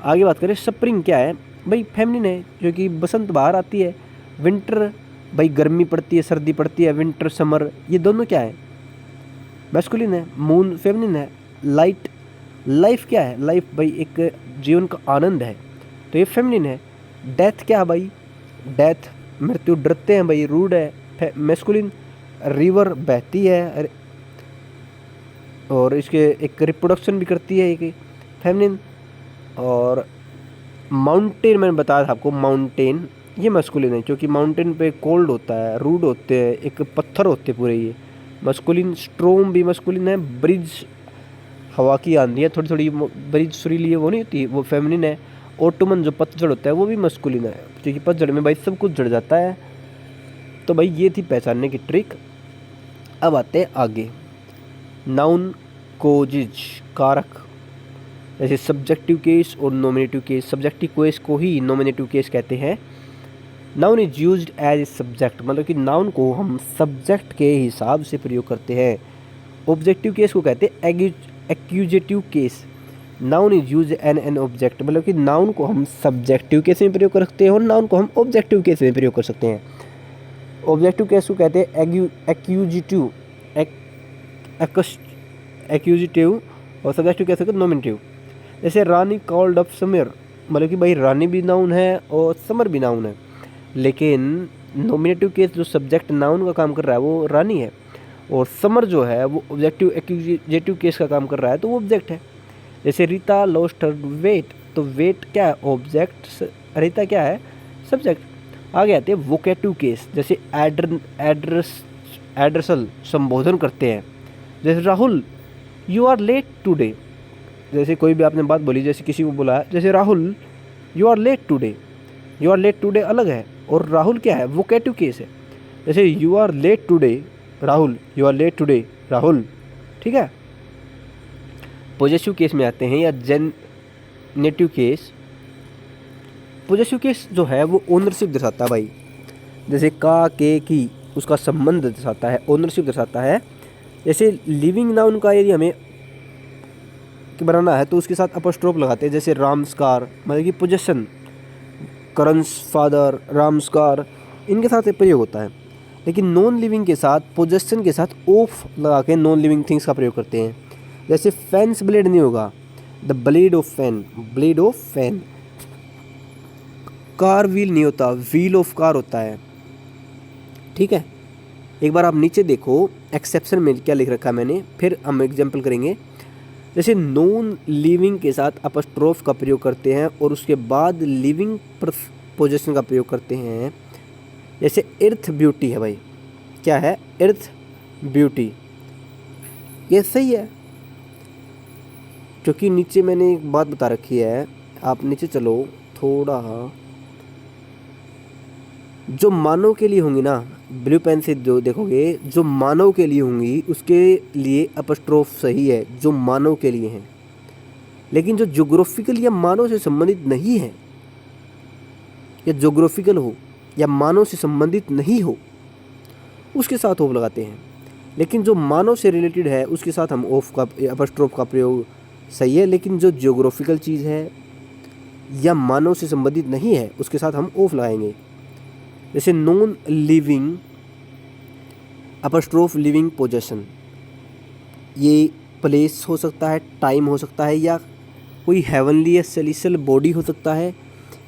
आगे बात करें, स्प्रिंग क्या है भाई? फेमिनिन है, क्योंकि बसंत बाहर आती है। विंटर भाई गर्मी पड़ती है, सर्दी पड़ती है, विंटर समर, ये दोनों क्या है? मैस्कुलिन है। मून फेमिनिन है। लाइट, लाइफ क्या है? लाइफ भाई एक जीवन का आनंद है, तो ये फेमिनिन है। डेथ क्या है भाई? डेथ मृत्यु, डरते हैं भाई, रूड है, मैस्कुलिन। रिवर बहती है और इसके एक रिप्रोडक्शन भी करती है, एक फेमिनिन। और माउंटेन, मैंने बताया था आपको, माउंटेन ये मस्कुलिन है, क्योंकि माउंटेन पे कोल्ड होता है, रूड होते हैं, एक पत्थर होते पूरे, ये मस्कुलिन। स्ट्रोम भी मस्कुलिन है। ब्रिज, हवा की आंधी है, थोड़ी थोड़ी ब्रिज सुरीली है, वो नहीं होती, वो फेमिनिन है। ऑटोमन जो पतझड़ होता है वो भी मस्कुलिन है, क्योंकि पतझड़ में भाई सब कुछ झड़ जाता है। तो भाई ये थी पहचानने की ट्रिक। अब आते हैं आगे, नाउन कोजिज, कारक। जैसे सब्जेक्टिव केस और नॉमिनेटिव केस। सब्जेक्टिव केस को ही नॉमिनेटिव केस कहते हैं। Noun is used as a subject, मतलब कि नाउन को हम सब्जेक्ट के हिसाब से प्रयोग करते हैं। ऑब्जेक्टिव केस को कहते हैं accusative case. Noun is use an object, मतलब कि नाउन को हम सब्जेक्टिव केस में प्रयोग कर सकते हैं और नाउन को हम ऑब्जेक्टिव केस में प्रयोग कर सकते हैं। ऑब्जेक्टिव केस को कहते हैं एक्यूजिटिव, और सब्जेक्टिव केस को नॉमिनेटिव। जैसे रानी कॉल्ड अप समर, मतलब कि भाई रानी भी नाउन है और समर भी नाउन है, लेकिन नॉमिनेटिव केस जो सब्जेक्ट नाउन का काम कर रहा है वो रानी है, और समर जो है वो ऑब्जेक्टिव एक्यूजेटिव केस का काम कर रहा है, तो वो ऑब्जेक्ट है। जैसे रीता लॉस्ट हर वेट, तो वेट क्या है? ऑब्जेक्ट। रीता क्या है? सब्जेक्ट। आगे आते हैं वोकेटिव केस। जैसे एड्रेसल, संबोधन करते हैं। जैसे Rahul, you are late today, जैसे कोई भी आपने बात बोली, जैसे किसी को बोला, जैसे Rahul you are late today, you are late today अलग है, और राहुल क्या है, वोकेटिव केस है। जैसे you are late today Rahul, you are late today Rahul, ठीक है। पॉजेसिव केस में आते हैं या जेनेटिव केस। पॉजेसिव केस जो है वो ओनरशिप दर्शाता है भाई, जैसे का, के, की, उसका संबंध दर्शाता है, ओनरशिप दर्शाता है। जैसे लिविंग नाउन का यदि हमें बनाना है तो उसके साथ अपस्ट्रोफ लगाते हैं, जैसे रामस्कार, मतलब कि पोजेशन, करंस फादर, रामस्कार, इनके साथ एक प्रयोग होता है। लेकिन नॉन लिविंग के साथ पोजेशन के साथ ऑफ लगा के नॉन लिविंग थिंग्स का प्रयोग करते हैं। जैसे फैंस ब्लेड नहीं होगा, the blade of fan, blade of fan. Car wheel नहीं होता, व्हील ऑफ कार होता है, ठीक है। एक बार आप नीचे देखो एक्सेप्शन में क्या लिख रखा है मैंने, फिर हम एग्जाम्पल करेंगे। जैसे नॉन लिविंग के साथ अपस्ट्रोफ का प्रयोग करते हैं और उसके बाद लिविंग पोजेशन का प्रयोग करते हैं। जैसे अर्थ ब्यूटी है भाई, क्या है, अर्थ ब्यूटी, ये सही है, क्योंकि नीचे मैंने एक बात बता रखी है, आप नीचे चलो थोड़ा, जो मानव के लिए होंगी ना, ब्लू पेन से जो देखोगे, जो मानव के लिए होंगी उसके लिए अपस्ट्रोफ सही है, जो मानव के लिए हैं। लेकिन जो ज्योग्राफिकल या मानव से संबंधित नहीं है, या ज्योग्राफिकल हो या मानव से संबंधित नहीं हो, उसके साथ ऑफ लगाते हैं। लेकिन जो मानव से रिलेटेड है उसके साथ हम ऑफ का, अपस्ट्रोफ का प्रयोग सही है। लेकिन जो ज्योग्राफिकल चीज़ है या मानव से संबंधित नहीं है उसके साथ हम ऑफ लगाएंगे। जैसे non living apostrophe living possession, ये प्लेस हो सकता है, टाइम हो सकता है, या कोई हेवनली या सेलिशियल बॉडी हो सकता है,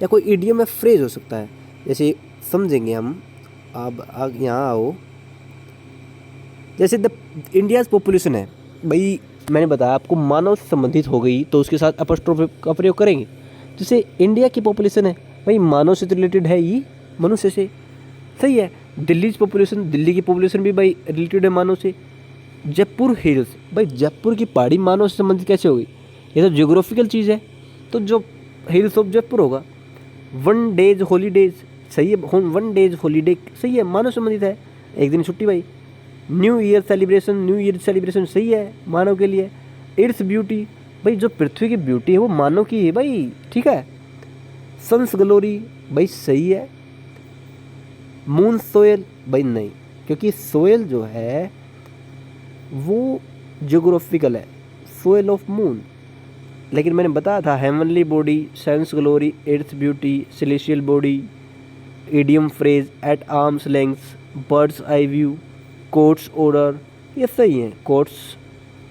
या कोई इडियम या फ्रेज हो सकता है। जैसे समझेंगे हम, आप यहाँ आओ। जैसे द इंडियाज़ पॉपुलेशन है भाई, मैंने बताया आपको मानव से संबंधित हो गई तो उसके साथ अपस्ट्रोफ का प्रयोग करेंगे। जैसे इंडिया की पॉपुलेशन है भाई, मानव से रिलेटेड है, ये मनुष्य से, सही है। दिल्ली की पॉपुलेशन, दिल्ली की पॉपुलेशन भी भाई रिलेटेड है मानव से। जयपुर हिल्स, भाई जयपुर की पहाड़ी मानव से संबंधित कैसे होगी, ये तो ज्योग्राफिकल चीज़ है, तो जो हिल्स ऑफ जयपुर होगा। वन डेज हॉलीडेज, सही है, वन डेज हॉलीडे सही है, मानव संबंधित है, एक दिन छुट्टी भाई। न्यू ईयर सेलिब्रेशन सही है, मानव के लिए। इट्स ब्यूटी, भाई जो पृथ्वी की ब्यूटी है वो मानव की है भाई, ठीक है। सन्स ग्लोरी भाई सही है। मून सोयल भाई नहीं, क्योंकि सोयल जो है वो ज्योग्राफिकल है, सोयल ऑफ मून। लेकिन मैंने बताया था heavenly body, sun's glory, earth beauty, celestial body, idiom phrase, at arm's length, bird's eye view, court's order, ये सही है। कोट्स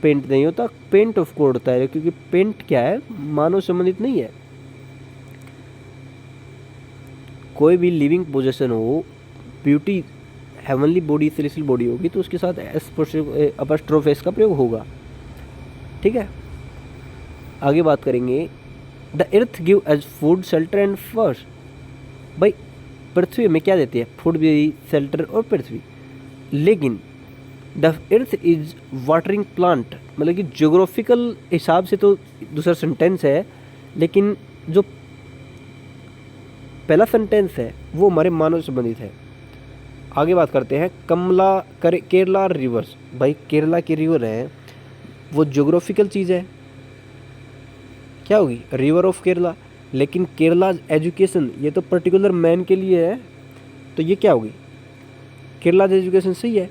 पेंट नहीं होता, पेंट ऑफ कोड होता है, क्योंकि पेंट क्या है, मानव संबंधित नहीं है। कोई भी लिविंग पोजेशन हो, beauty heavenly body, celestial body होगी तो उसके साथ अपस्ट्रोफ एस का प्रयोग होगा, ठीक है। आगे बात करेंगे, the earth give as food, shelter and first, भाई पृथ्वी में क्या देती है, फूड भी, शेल्टर और पृथ्वी। लेकिन the earth is watering plant, मतलब कि ज्योग्राफिकल हिसाब से तो दूसरा सेंटेंस है, लेकिन जो पहला सेंटेंस है वो हमारे मानव से संबंधित है। आगे बात करते हैं, केरला रिवर्स, भाई केरला की रिवर है वो ज्योग्राफिकल चीज़ है, क्या होगी, रिवर ऑफ केरला। लेकिन केरला एजुकेशन, ये तो पर्टिकुलर मैन के लिए है, तो ये क्या होगी, केरला एजुकेशन सही है।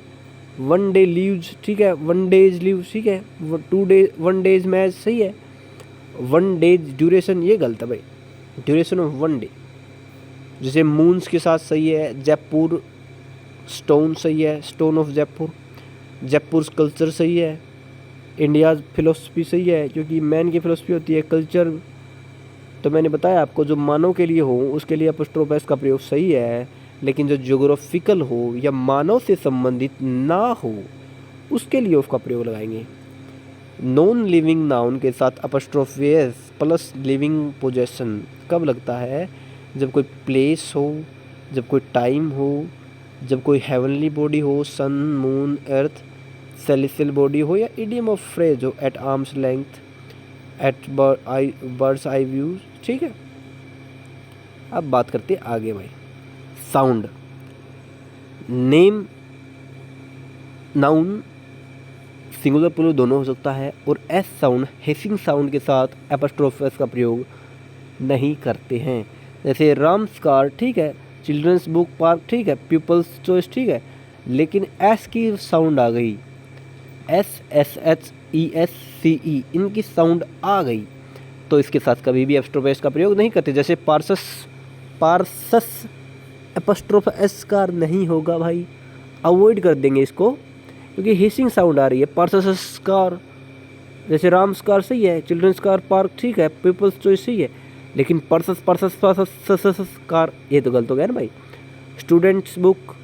वन डे लीव्स, ठीक है, वन डेज लीव्स, ठीक है। 2 डे, 1 डेज मैच सही है। 1 डेज ड्यूरेशन, ये गलत है भाई, ड्यूरेशन ऑफ 1 डे। जैसे मून्स के साथ सही है। जयपुर स्टोन सही है, stone of Jaipur. Jaipur culture सही है। इंडियाज़ फिलोसफी सही है, क्योंकि मैन की फिलोसफी होती है कल्चर। तो मैंने बताया आपको, जो मानव के लिए हो उसके लिए अपस्ट्रोफ एस का प्रयोग सही है, लेकिन जो ज्योग्राफिकल हो या मानव से संबंधित ना हो उसके लिए उसका प्रयोग लगाएंगे। नॉन लिविंग नाउन के साथ apostrophe S plus living possession कब लगता है, जब कोई प्लेस हो, जब कोई टाइम हो, जब कोई हेवनली बॉडी हो, sun, moon, earth, celestial body हो, या इडियम ऑफ फ्रेज हो, at arm's length, at bird's eye view, ठीक है। अब बात करते हैं आगे भाई, sound. Name noun singular plural दोनों हो सकता है, और एस साउंड हेसिंग साउंड के साथ एपोस्ट्रोफ एस का प्रयोग नहीं करते हैं। जैसे राम्स कार, ठीक है, चिल्ड्रंस बुक पार्क, ठीक है, पीपल्स चॉइस, ठीक है, लेकिन एस की साउंड आ गई, S S H E S C E, इनकी साउंड आ गई, तो इसके साथ कभी भी एपोस्ट्रोफ एस का प्रयोग नहीं करते। जैसे पार्सस एपोस्ट्रोफ एस का नहीं होगा भाई, अवॉइड कर देंगे इसको, क्योंकि हिसिंग साउंड आ रही है। पार्सस कार, जैसे राम्स कार सही है, चिल्ड्रंस कार पार्क ठीक है, पीपल्स चॉइस सही है, लेकिन पर्सस कार ये तो गलत हो गया ना भाई। स्टूडेंट्स बुक,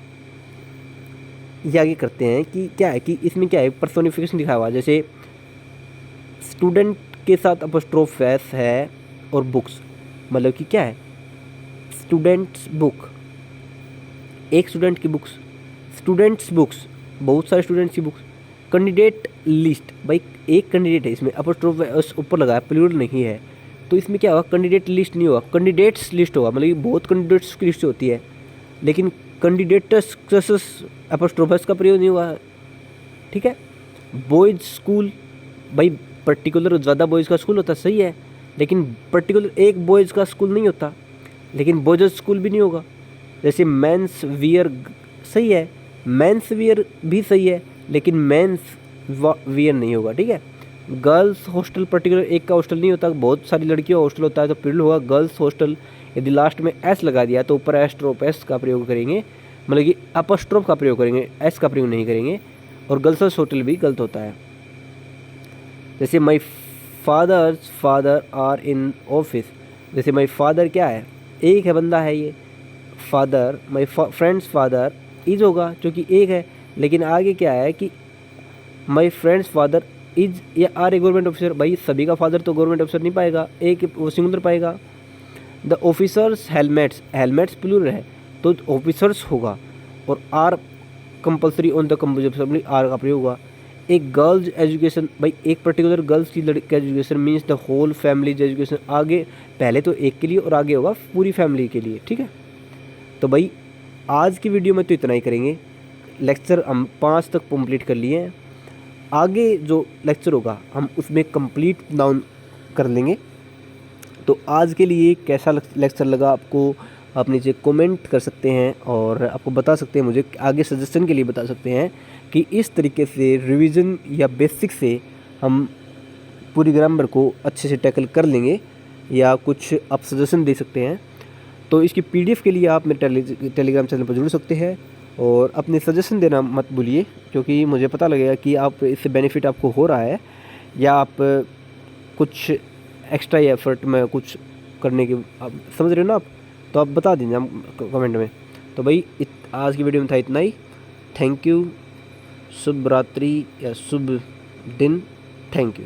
ये आगे करते हैं कि क्या है कि इसमें क्या है, पर्सोनिफिकेशन लिखा हुआ, जैसे स्टूडेंट के साथ अपोस्ट्रोफ एस है और बुक्स, मतलब कि क्या है, स्टूडेंट्स बुक, एक स्टूडेंट की बुक्स, स्टूडेंट्स बुक्स, बहुत सारे स्टूडेंट्स की बुक्स। कैंडिडेट लिस्ट, भाई एक कैंडिडेट है, इसमें अपोस्ट्रोफ एस ऊपर लगा है, प्लूरल नहीं है, तो इसमें क्या होगा, कैंडिडेट लिस्ट नहीं होगा, कैंडिडेट्स लिस्ट होगा, मतलब कि बहुत कैंडिडेट्स की लिस्ट होती है, लेकिन कैंडिडेट्स अपोस्ट्रोफ एस का प्रयोग नहीं हुआ है, ठीक है। बॉयज़ स्कूल, भाई पर्टिकुलर ज़्यादा बॉयज़ का स्कूल होता सही है, लेकिन पर्टिकुलर एक बॉयज़ का स्कूल नहीं होता, लेकिन बॉयज़ स्कूल भी नहीं होगा। जैसे मेंस वियर सही है, मेंस वियर भी सही है, लेकिन मेंस वियर नहीं होगा, ठीक है। गर्ल्स हॉस्टल, पर्टिकुलर एक का हॉस्टल नहीं होता, बहुत सारी लड़कियों का हॉस्टल होता है, तो प्लूरल होगा गर्ल्स हॉस्टल। यदि लास्ट में एस लगा दिया तो ऊपर एस्ट्रोफ एस का प्रयोग करेंगे, मतलब कि अपोस्ट्रोफ का प्रयोग करेंगे, एस का प्रयोग नहीं करेंगे। और गर्ल्स हॉस्टल भी गलत होता है। जैसे my father's father are in office, जैसे माई फादर क्या है, एक है बंदा है ये father, my friends father is होगा क्योंकि एक है, लेकिन आगे क्या है कि माई फ्रेंड्स फादर इज या आर ए गवर्नमेंट ऑफिसर, भाई सभी का फादर तो गवर्नमेंट ऑफिसर नहीं पाएगा, एक वो सिंगुलर पाएगा। The officers helmets, helmets plural है तो ऑफिसर्स होगा, और are compulsory on the compulsory are का प्रयोग होगा। एक गर्ल्स एजुकेशन, भाई एक पर्टिकुलर गर्ल्स की लड़की education means the whole family's education, आगे पहले तो एक के लिए और आगे होगा पूरी फैमिली के लिए, ठीक है। तो भाई आज की वीडियो में तो इतना ही करेंगे, लेक्चर हम 5 तक कंप्लीट कर लिए हैं, आगे जो लेक्चर होगा हम उसमें कंप्लीट नाउन कर लेंगे। तो आज के लिए कैसा लेक्चर लगा आपको, आप नीचे कमेंट कर सकते हैं, और आपको बता सकते हैं, मुझे आगे सजेशन के लिए बता सकते हैं कि इस तरीके से रिवीजन या बेसिक से हम पूरी ग्रामर को अच्छे से टैकल कर लेंगे, या कुछ आप सजेशन दे सकते हैं। तो इसकी पीडीएफ के लिए आप मेरे टेलीग्राम चैनल पर जुड़ सकते हैं, और अपने सजेशन देना मत भूलिए, क्योंकि मुझे पता लगेगा कि आप इससे बेनिफिट आपको हो रहा है, या आप कुछ एक्स्ट्रा एफर्ट में कुछ करने की आप समझ रहे हो ना आप, तो आप बता दीजिए हम कमेंट में। तो भाई आज की वीडियो में था इतना ही। थैंक यू, शुभ रात्रि या शुभ दिन, थैंक यू।